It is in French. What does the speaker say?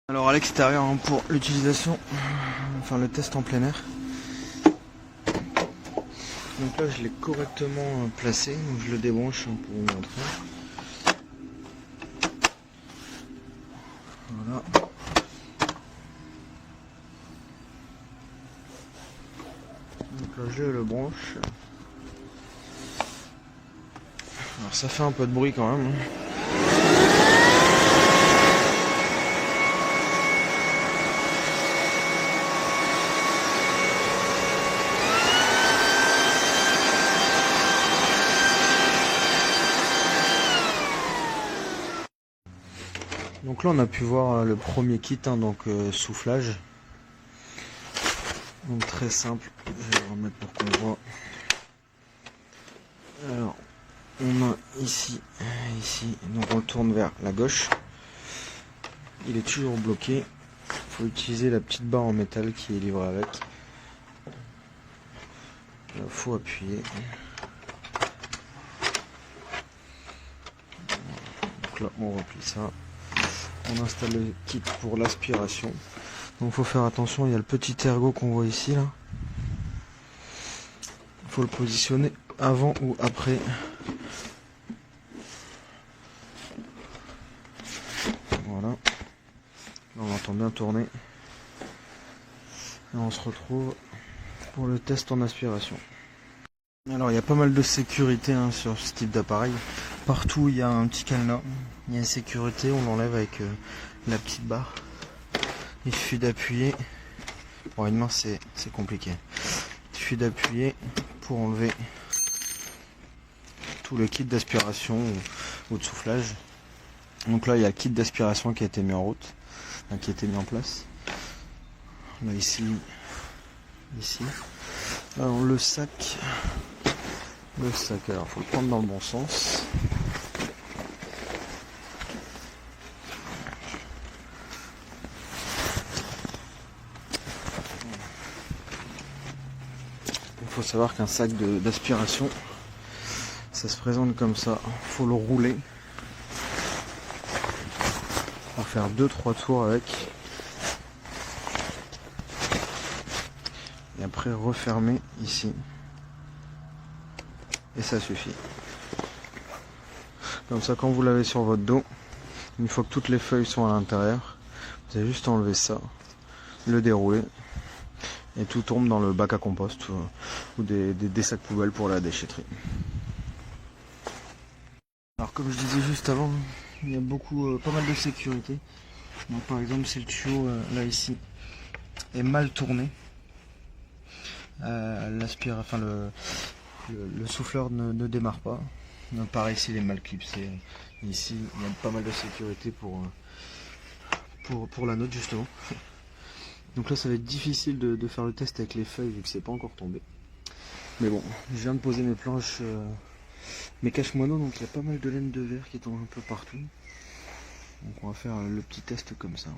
Alors à l'extérieur hein, pour l'utilisation, enfin le test en plein air. Donc là je l'ai correctement placé, donc je le débranche pour vous montrer. Voilà. Donc là je le branche. Alors ça fait un peu de bruit quand même. Donc là on a pu voir le premier kit, hein, donc soufflage. Donc très simple, je vais le remettre pour qu'on voit. Alors on a ici, donc on le tourne vers la gauche. Il est toujours bloqué. Il faut utiliser la petite barre en métal qui est livrée avec. Il faut appuyer. Donc là on replie ça. On installe le kit pour l'aspiration. Donc il faut faire attention, il y a le petit ergot qu'on voit ici là. Il faut le positionner avant ou après. Voilà. Là, on entend bien tourner. Et on se retrouve pour le test en aspiration. Alors il y a pas mal de sécurité hein, sur ce type d'appareil. Partout il y a un petit cadenas. Il y a une sécurité, on l'enlève avec la petite barre. Il suffit d'appuyer. Bon, une main c'est compliqué. Il suffit d'appuyer pour enlever tout le kit d'aspiration ou de soufflage. Donc là il y a le kit d'aspiration qui a été mis en route, qui a été mis en place. Là ici. Alors le sac, alors faut le prendre dans le bon sens. Il faut savoir qu'un sac d'aspiration, ça se présente comme ça. Il faut le rouler. On va faire 2-3 tours avec. Et après refermer ici. Et ça suffit. Comme ça quand vous l'avez sur votre dos, une fois que toutes les feuilles sont à l'intérieur, vous avez juste enlevé ça, le dérouler. Et tout tombe dans le bac à compost ou des sacs poubelles pour la déchetterie. Alors comme je disais juste avant, il y a pas mal de sécurité. Donc par exemple si le tuyau là ici est mal tourné, le souffleur ne démarre pas. Donc pareil s'il est mal clipsé. Ici il y a pas mal de sécurité pour la note justement. Donc là ça va être difficile de faire le test avec les feuilles vu que c'est pas encore tombé. Mais bon, je viens de poser mes planches, mes cache-moineaux, donc il y a pas mal de laine de verre qui tombe un peu partout. Donc on va faire le petit test comme ça.